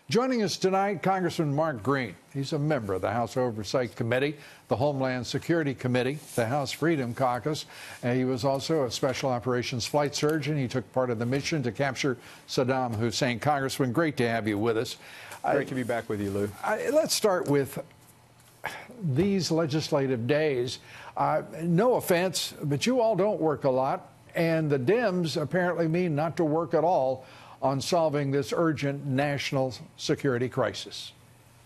Joining us tonight, Congressman Mark Green. He's a member of the House Oversight Committee, the Homeland Security Committee, the House Freedom Caucus. And he was also a Special Operations Flight Surgeon. He took part of the mission to capture Saddam Hussein. Congressman, great to have you with us. Great to be back with you, Lou. Let's start with these legislative days. No offense, but you all don't work a lot, and the Dems apparently mean not to work at all on solving this urgent national security crisis.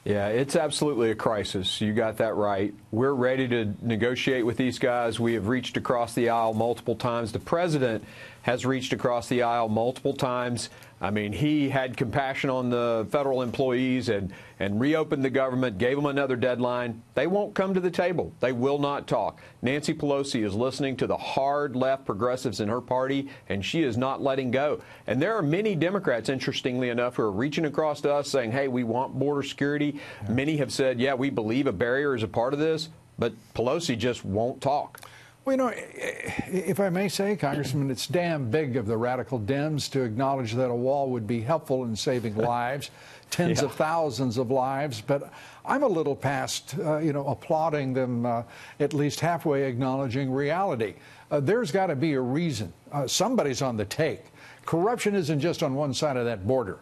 Yeah, it's absolutely a crisis. You got that right. We're ready to negotiate with these guys. We have reached across the aisle multiple times. The president has reached across the aisle multiple times. I mean, he had compassion on the federal employees and reopened the government, gave them another deadline. They won't come to the table. They will not talk. Nancy Pelosi is listening to the hard left progressives in her party, and she is not letting go. And there are many Democrats, interestingly enough, who are reaching across to us saying, hey, we want border security. Yeah. Many have said, yeah, we believe a barrier is a part of this, but Pelosi just won't talk. Well, you know, if I may say, Congressman, it's damn big of the radical Dems to acknowledge that a wall would be helpful in saving lives, tens of thousands of lives. But I'm a little past, applauding them, at least halfway acknowledging reality. There's got to be a reason. Somebody's on the take. Corruption isn't just on one side of that border.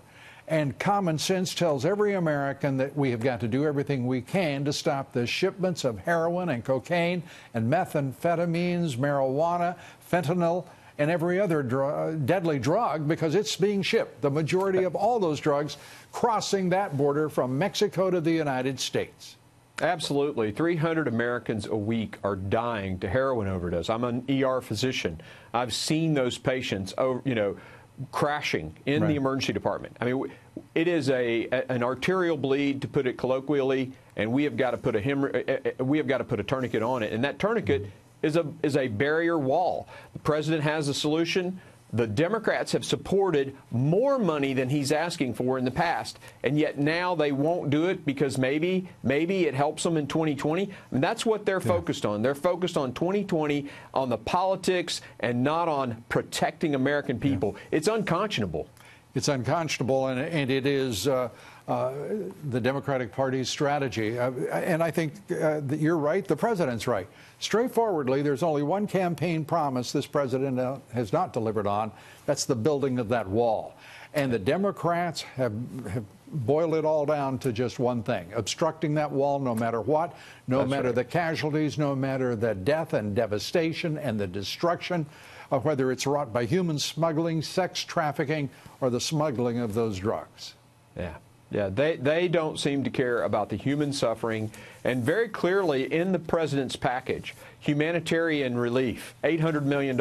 And common sense tells every American that we have got to do everything we can to stop the shipments of heroin and cocaine and methamphetamines, marijuana, fentanyl, and every other deadly drug, because it's being shipped. The majority of all those drugs crossing that border from Mexico to the United States. Absolutely. 300 Americans a week are dying to heroin overdose. I'm an ER physician. I've seen those patients, crashing in the emergency department. I mean, it is an arterial bleed, to put it colloquially, and we have got to put a tourniquet on it, and that tourniquet is a barrier wall. The president has a solution. The Democrats have supported more money than he's asking for in the past, and yet now they won't do it because maybe it helps them in 2020. And that's what they're focused on. They're focused on 2020, on the politics, and not on protecting American people. It's unconscionable. It's unconscionable, and it is the Democratic Party's strategy. And I think that you're right. The president's right. Straightforwardly, there's only one campaign promise this president has not delivered on. That's the building of that wall. And the Democrats have boiled it all down to just one thing: obstructing that wall no matter what, no matter the casualties, no matter the death and devastation and the destruction, whether it's wrought by human smuggling, sex trafficking, or the smuggling of those drugs. Yeah, they don't seem to care about the human suffering. And very clearly in the president's package, humanitarian relief, $800 million,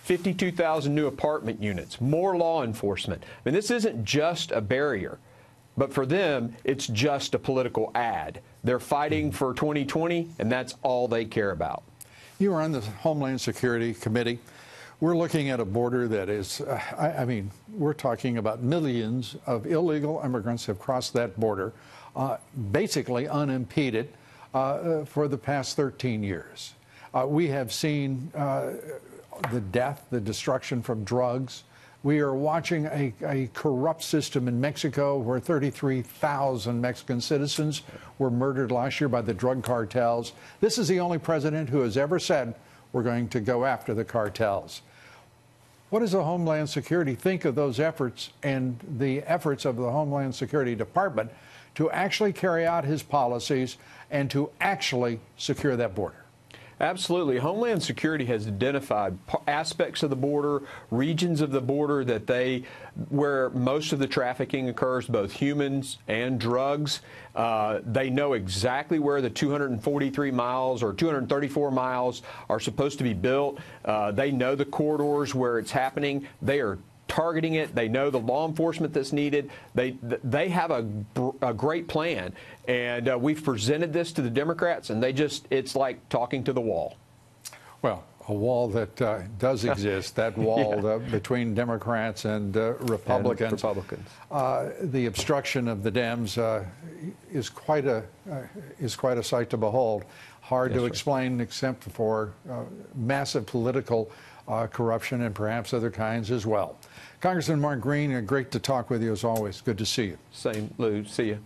52,000 new apartment units, more law enforcement. I mean, this isn't just a barrier, but for them, it's just a political ad. They're fighting for 2020, and that's all they care about. You are on the Homeland Security Committee. We're looking at a border that is, we're talking about millions of illegal immigrants have crossed that border, basically unimpeded, for the past 13 years. We have seen the death, the destruction from drugs. We are watching a corrupt system in Mexico where 33,000 Mexican citizens were murdered last year by the drug cartels. This is the only president who has ever said we're going to go after the cartels. What does the Homeland Security think of those efforts and the efforts of the Homeland Security Department to actually carry out his policies and to actually secure that border? Absolutely. Homeland Security has identified aspects of the border, regions of the border where most of the trafficking occurs, both humans and drugs. They know exactly where the 243 miles or 234 miles are supposed to be built. They know the corridors where it's happening. They are targeting it. They know the law enforcement that's needed. They have a great plan, and we've presented this to the Democrats, and it's like talking to the wall. Well, a wall that does exist, that wall between Democrats and Republicans. The obstruction of the Dems is quite a sight to behold. Hard to explain except for massive political corruption and perhaps other kinds as well. Congressman Mark Green, great to talk with you as always. Good to see you. Same, Lou. See you.